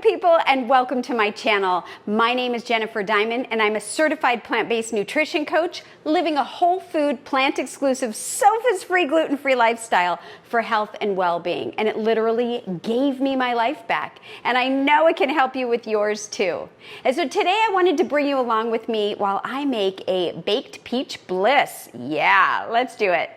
people, and welcome to my channel. My name is Jennifer Diamond and I'm a certified plant-based nutrition coach living a whole food, plant-exclusive, sos-free, gluten-free lifestyle for health and well-being. And it literally gave me my life back. And I know it can help you with yours too. And so today I wanted to bring you along with me while I make a Baked Peach Bliss. Yeah, let's do it.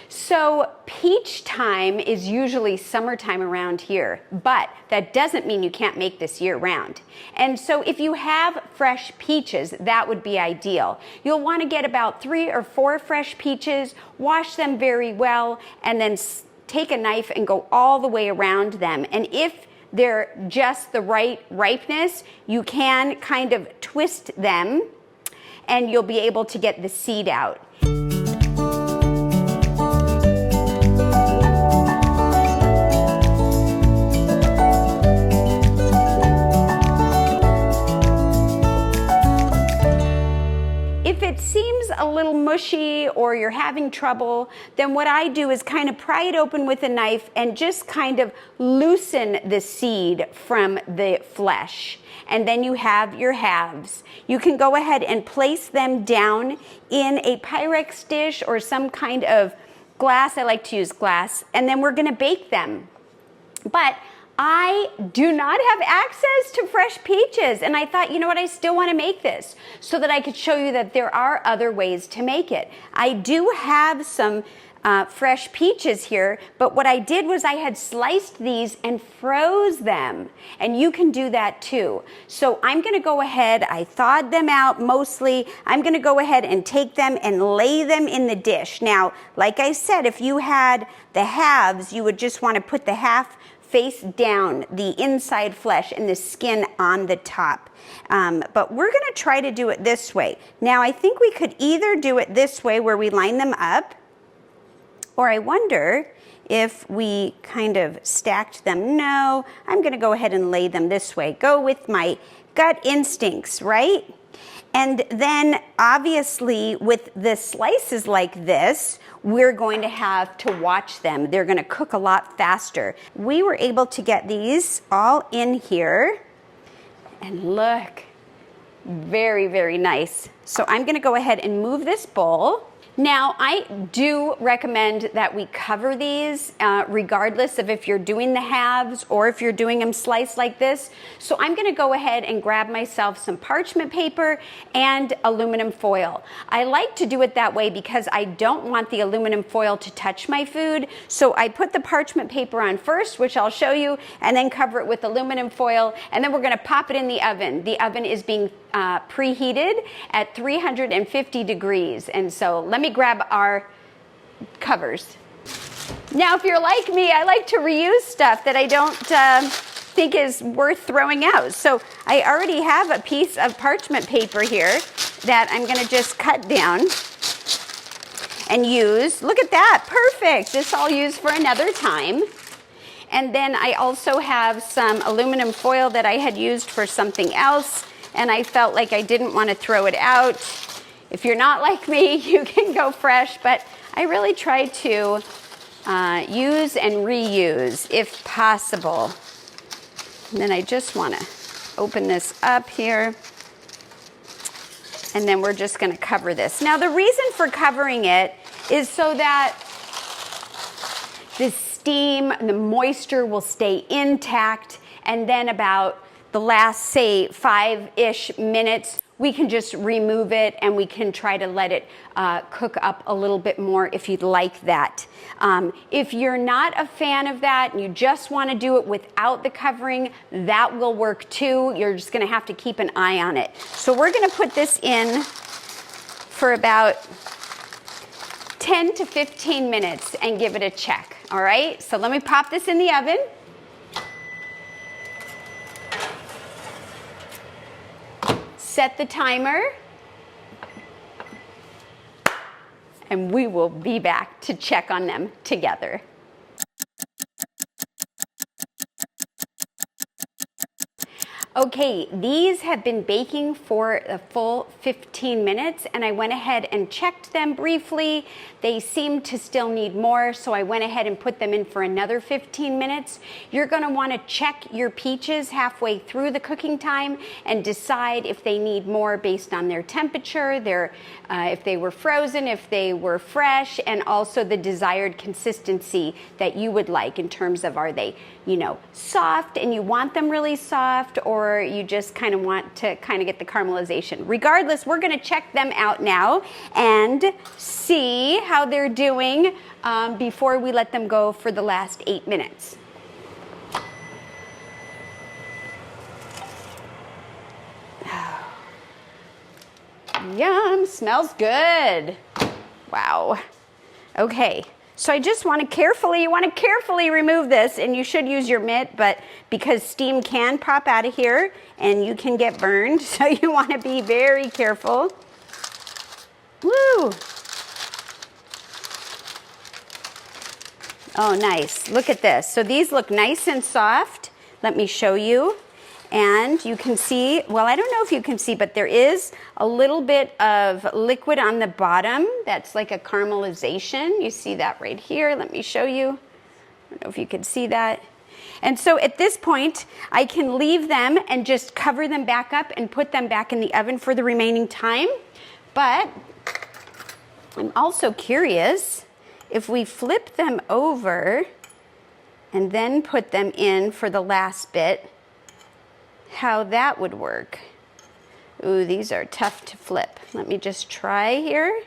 So peach time is usually summertime around here, but that doesn't mean you can't make this year round. And so if you have fresh peaches, that would be ideal. You'll want to get about 3 or 4 fresh peaches, wash them very well, and then take a knife and go all the way around them. And if they're just the right ripeness, you can kind of twist them and you'll be able to get the seed out. If it seems a little mushy or you're having trouble, then what I do is kind of pry it open with a knife and just kind of loosen the seed from the flesh. And then you have your halves. You can go ahead and place them down in a Pyrex dish or some kind of glass. I like to use glass. And then we're going to bake them. But I do not have access to fresh peaches, and I thought, you know what, I still want to make this so that I could show you that there are other ways to make it. I do have some fresh peaches here, but what I did was I had sliced these and froze them, and you can do that too. So I'm going to go ahead, I thawed them out mostly, I'm going to go ahead and take them and lay them in the dish. Now, like I said, if you had the halves, you would just want to put the half face down, the inside flesh and the skin on the top. But we're going to try to do it this way. Now, I think we could either do it this way where we line them up, or I wonder if we kind of stacked them. No, I'm going to go ahead and lay them this way. Go with my gut instincts, right? And then obviously with the slices like this, we're going to have to watch them. They're going to cook a lot faster. We were able to get these all in here. And look, very, very nice. So I'm going to go ahead and move this bowl. Now, I do recommend that we cover these regardless of if you're doing the halves or if you're doing them sliced like this. So I'm going to go ahead and grab myself some parchment paper and aluminum foil. I like to do it that way because I don't want the aluminum foil to touch my food. So I put the parchment paper on first, which I'll show you, and then cover it with aluminum foil, and then we're going to pop it in the oven. The oven is being preheated at 350 degrees. And so let me grab our covers. Now, if you're like me, I like to reuse stuff that I don't think is worth throwing out. So I already have a piece of parchment paper here that I'm going to just cut down and use. Look at that, perfect. This I'll use for another time. And then I also have some aluminum foil that I had used for something else, and I felt like I didn't want to throw it out. If you're not like me, you can go fresh, but I really try to use and reuse if possible. And then I just want to open this up here, and then we're just going to cover this. Now, the reason for covering it is so that the steam, the moisture will stay intact, and then about the last, say, 5-ish minutes, we can just remove it and we can try to let it cook up a little bit more if you'd like that. If you're not a fan of that and you just want to do it without the covering, that will work too. You're just going to have to keep an eye on it. So we're going to put this in for about 10 to 15 minutes and give it a check. All right, so let me pop this in the oven. Set the timer, and we will be back to check on them together. Okay, these have been baking for a full 15 minutes, and I went ahead and checked them briefly. They seem to still need more, so I went ahead and put them in for another 15 minutes. You're going to want to check your peaches halfway through the cooking time and decide if they need more based on their temperature, if they were frozen, if they were fresh, and also the desired consistency that you would like in terms of, are they, soft and you want them really soft, or you just kind of want to get the caramelization. Regardless, we're going to check them out now and see how they're doing before we let them go for the last 8 minutes. Yum, smells good. Wow. Okay. So I just want to carefully remove this, and you should use your mitt, but because steam can pop out of here and you can get burned, so you want to be very careful. Woo! Oh, nice. Look at this. So these look nice and soft. Let me show you. And you can see, well, I don't know if you can see, but there is a little bit of liquid on the bottom. That's like a caramelization. You see that right here. Let me show you. I don't know if you can see that. And so at this point, I can leave them and just cover them back up and put them back in the oven for the remaining time. But I'm also curious if we flip them over and then put them in for the last bit, how that would work. Ooh, these are tough to flip. Let me just try here.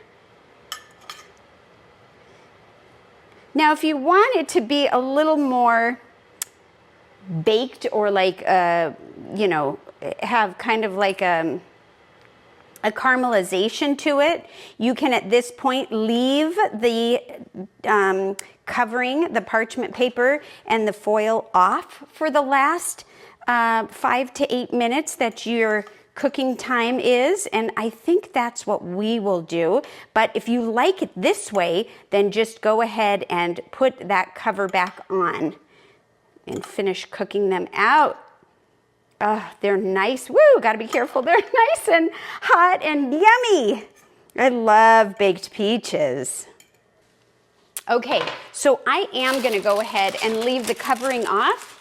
Now, if you want it to be a little more baked, or like, have kind of like a caramelization to it, you can at this point leave the covering, the parchment paper and the foil off for the last 5 to 8 minutes that your cooking time is, and I think that's what we will do. But if you like it this way, then just go ahead and put that cover back on and finish cooking them out. Oh, they're nice. Woo, gotta be careful. They're nice and hot and yummy. I love baked peaches. Okay, so I am gonna go ahead and leave the covering off.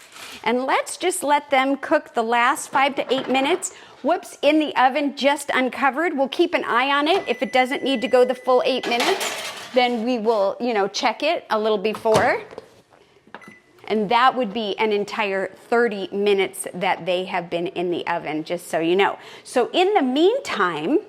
And let's just let them cook the last 5 to 8 minutes. Whoops, in the oven, just uncovered. We'll keep an eye on it. If it doesn't need to go the full 8 minutes, then we will, check it a little before. And that would be an entire 30 minutes that they have been in the oven, just so you know. So in the meantime,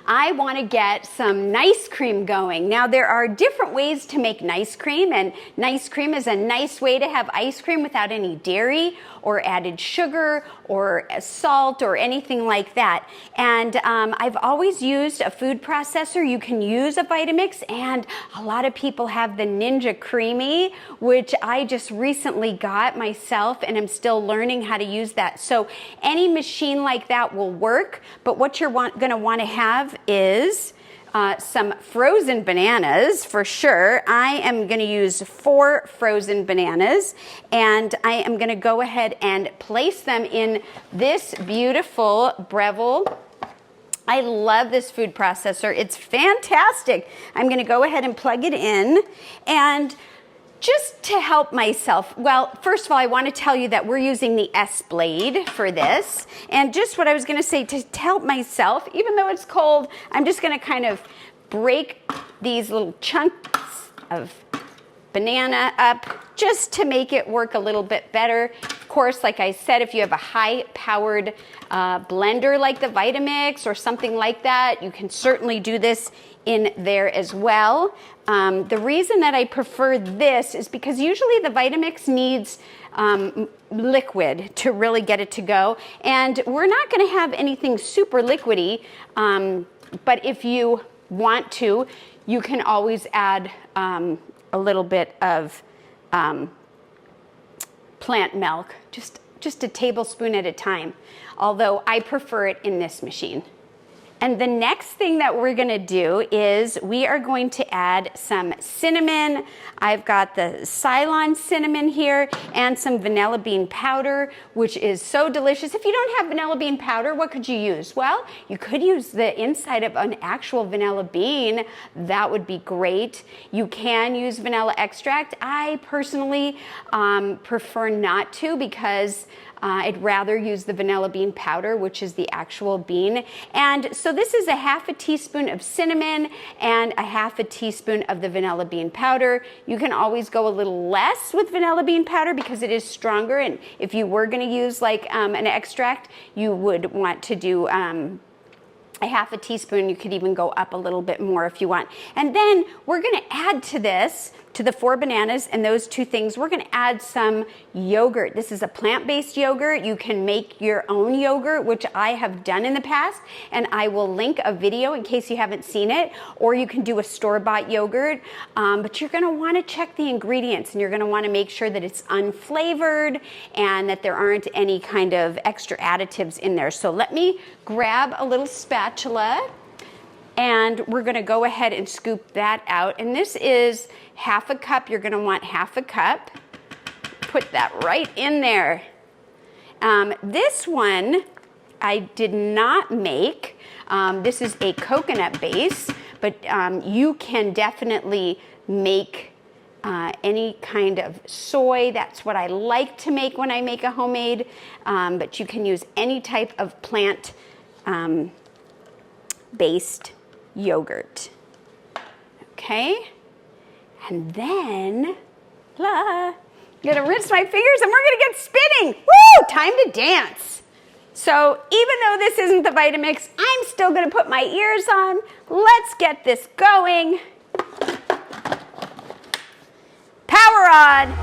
I want to get some nice cream going. Now, there are different ways to make nice cream, and nice cream is a nice way to have ice cream without any dairy or added sugar or salt or anything like that. And I've always used a food processor. You can use a Vitamix, and a lot of people have the Ninja Creamy, which I just recently got myself, and I'm still learning how to use that. So any machine like that will work, but what you're going to want to have is some frozen bananas for sure. I am going to use 4 frozen bananas, and I am going to go ahead and place them in this beautiful Breville. I love this food processor. It's fantastic. I'm going to go ahead and plug it in, and just to help myself, well, first of all, I want to tell you that we're using the S-Blade for this. And just what I was going to say, to help myself, even though it's cold, I'm just going to kind of break these little chunks of banana up just to make it work a little bit better. Of course, like I said, if you have a high-powered blender like the Vitamix or something like that, you can certainly do this in there as well. The reason that I prefer this is because usually the Vitamix needs liquid to really get it to go, and we're not going to have anything super liquidy, but if you want to, you can always add a little bit of plant milk, just a tablespoon at a time, although I prefer it in this machine. And the next thing that we're gonna do is we are going to add some cinnamon. I've got the Ceylon cinnamon here and some vanilla bean powder, which is so delicious. If you don't have vanilla bean powder, what could you use? Well, you could use the inside of an actual vanilla bean. That would be great. You can use vanilla extract. I personally prefer not to because I'd rather use the vanilla bean powder, which is the actual bean. And so this is a half a teaspoon of cinnamon and a half a teaspoon of the vanilla bean powder. You can always go a little less with vanilla bean powder because it is stronger. And if you were gonna use like an extract, you would want to do a half a teaspoon. You could even go up a little bit more if you want. And then we're gonna add to this, to the 4 bananas and those 2 things, we're gonna add some yogurt. This is a plant-based yogurt. You can make your own yogurt, which I have done in the past, and I will link a video in case you haven't seen it, or you can do a store-bought yogurt, but you're gonna wanna check the ingredients and you're gonna wanna make sure that it's unflavored and that there aren't any kind of extra additives in there. So let me grab a little spatula and we're gonna go ahead and scoop that out. And this is half a cup. You're gonna want half a cup. Put that right in there. This one I did not make. This is a coconut base, but you can definitely make any kind of soy. That's what I like to make when I make a homemade, but you can use any type of plant based yogurt. Okay, and then I'm gonna rinse my fingers and we're gonna get spinning. Woo! Time to dance. So even though this isn't the Vitamix, I'm still gonna put my ears on. Let's get this going. Power on.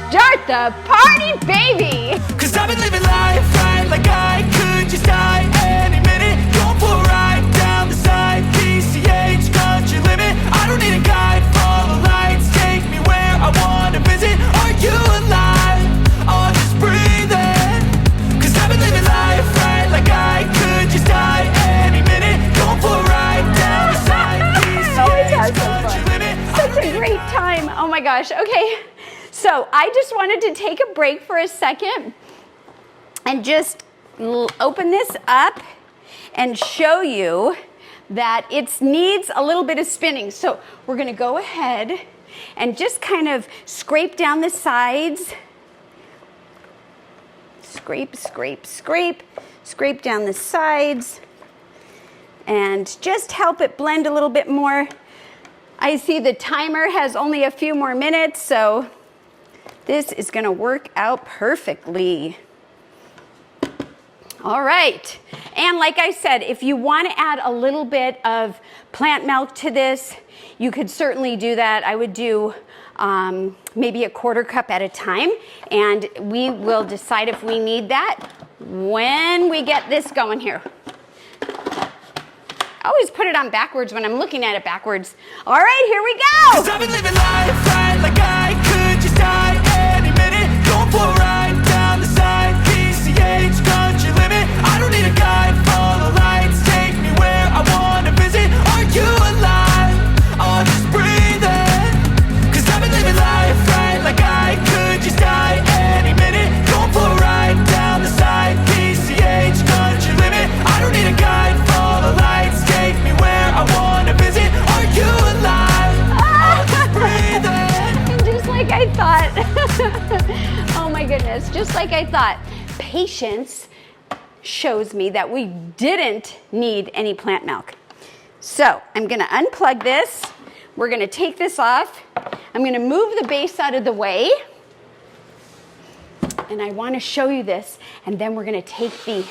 Start the party, baby. 'Cause I've been living life right like I could just die any minute. Going for a ride down the side, PCH, country limit. I don't need a guide, follow lights, take me where I wanna visit. Are you alive? Or just breathing? 'Cause I've been living life right like I could just die any minute. Going for a ride down the side, PCH, country limit. Such a great time. Oh my gosh. Okay. So I just wanted to take a break for a second and just open this up and show you that it needs a little bit of spinning. So we're gonna go ahead and just kind of scrape down the sides. Scrape, scrape, scrape, scrape down the sides and just help it blend a little bit more. I see the timer has only a few more minutes, so this is gonna work out perfectly. All right, and like I said, if you wanna add a little bit of plant milk to this, you could certainly do that. I would do maybe a 1/4 cup at a time, and we will decide if we need that when we get this going here. I always put it on backwards when I'm looking at it backwards. All right, here we go. 'Cause I've been living life right like I could just die any minute. Going for a ride down the side, PCH, country limit. I don't need a guide, follow lights, take me where I wanna visit. Are you alive? Or just breathing? 'Cause I've been living life right like I could just die any minute. Going for a ride down the side, PCH, country limit. I don't need a guide, follow lights, take me where I wanna visit. Are you alive? Or just breathing? Just like I thought. Oh my goodness, just like I thought. Patience shows me that we didn't need any plant milk. So I'm gonna unplug this. We're gonna take this off. I'm gonna move the base out of the way. And I wanna show you this. And then we're gonna take the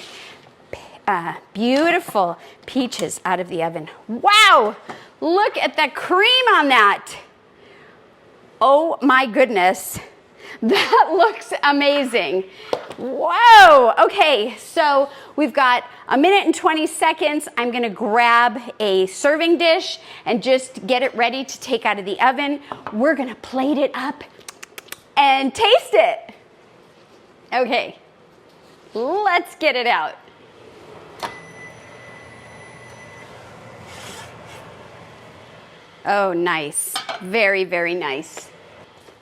beautiful peaches out of the oven. Wow, look at the cream on that. Oh my goodness, that looks amazing. Whoa, okay, so we've got 1 minute and 20 seconds. I'm gonna grab a serving dish and just get it ready to take out of the oven. We're gonna plate it up and taste it. Okay, let's get it out. Oh, nice. Very, very nice.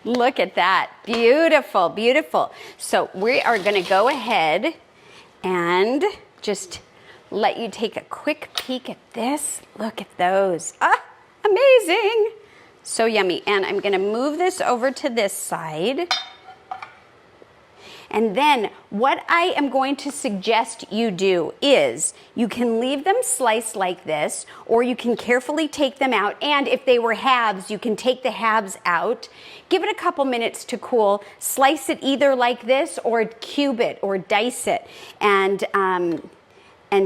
Look at that. Beautiful, beautiful. So we are going to go ahead and just let you take a quick peek at this. Look at those. Ah, amazing. So yummy. And I'm going to move this over to this side. And then what I am going to suggest you do is you can leave them sliced like this, or you can carefully take them out. And if they were halves, you can take the halves out. Give it a couple minutes to cool. Slice it either like this or cube it or dice it. And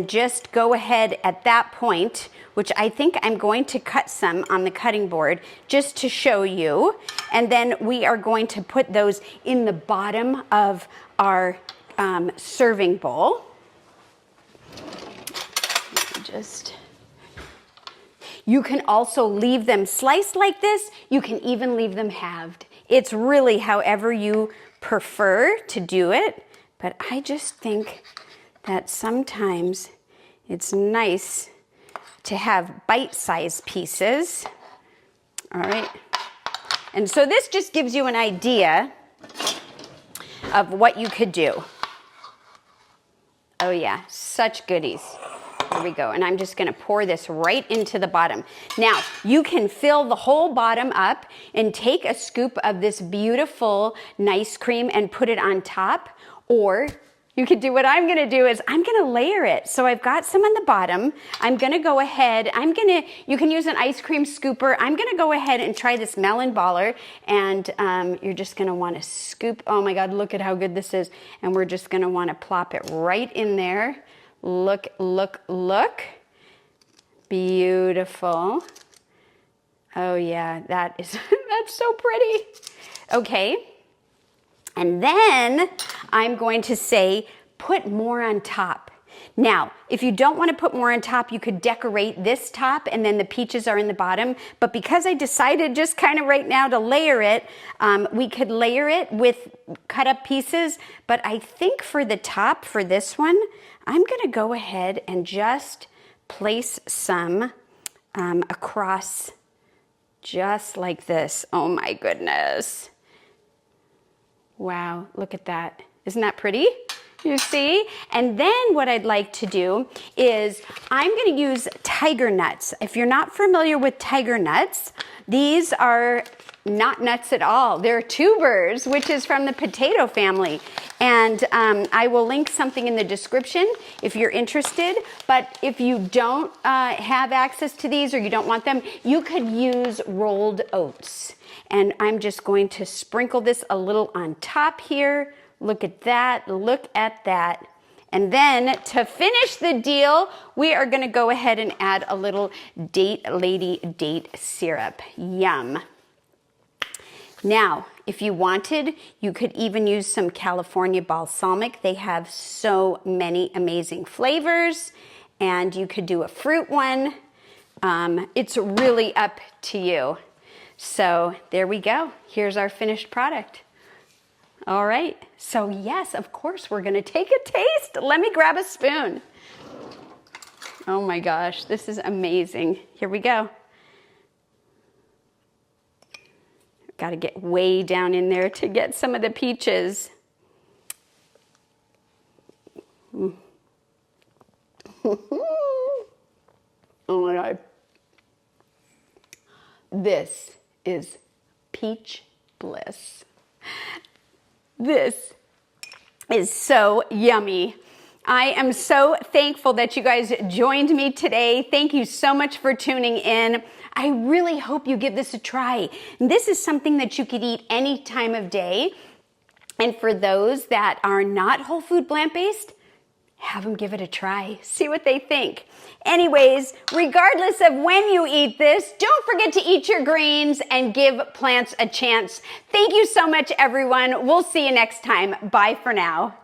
just go ahead at that point, which I think I'm going to cut some on the cutting board just to show you. And then we are going to put those in the bottom of our serving bowl. You can also leave them sliced like this. You can even leave them halved. It's really however you prefer to do it. But I just think that sometimes it's nice to have bite-sized pieces. All right. And so this just gives you an idea of what you could do. Oh yeah, such goodies. Here we go. And I'm just gonna pour this right into the bottom. Now, you can fill the whole bottom up and take a scoop of this beautiful nice cream and put it on top, or you could do what I'm gonna do is I'm gonna layer it. So I've got some on the bottom. I'm gonna go ahead, you can use an ice cream scooper. I'm gonna go ahead and try this melon baller, and you're just gonna wanna scoop, oh my God, look at how good this is. And we're just gonna wanna plop it right in there. Look, look, look. Beautiful. Oh yeah, that's so pretty. Okay. And then I'm going to say, put more on top. Now, if you don't want to put more on top, you could decorate this top and then the peaches are in the bottom. But because I decided just kind of right now to layer it, we could layer it with cut up pieces. But I think for the top, for this one, I'm going to go ahead and just place some across just like this. Oh my goodness. Wow, look at that. Isn't that pretty? You see? And then what I'd like to do is I'm gonna use tiger nuts. If you're not familiar with tiger nuts, these are not nuts at all. They're tubers, which is from the potato family. And I will link something in the description if you're interested. But if you don't have access to these or you don't want them, you could use rolled oats. And I'm just going to sprinkle this a little on top here. Look at that, look at that. And then to finish the deal, we are gonna go ahead and add a little Date Lady date syrup. Yum. Now, if you wanted, you could even use some California balsamic. They have so many amazing flavors, and you could do a fruit one. It's really up to you. So there we go. Here's our finished product. All right. So yes, of course, we're going to take a taste. Let me grab a spoon. Oh my gosh, this is amazing. Here we go. Got to get way down in there to get some of the peaches. Oh my God. This is peach bliss. This is so yummy. I am so thankful that you guys joined me today. Thank you so much for tuning in. I really hope you give this a try. This is something that you could eat any time of day. And for those that are not whole food plant-based, have them give it a try. See what they think. Anyways, regardless of when you eat this, don't forget to eat your greens and give plants a chance. Thank you so much, everyone. We'll see you next time. Bye for now.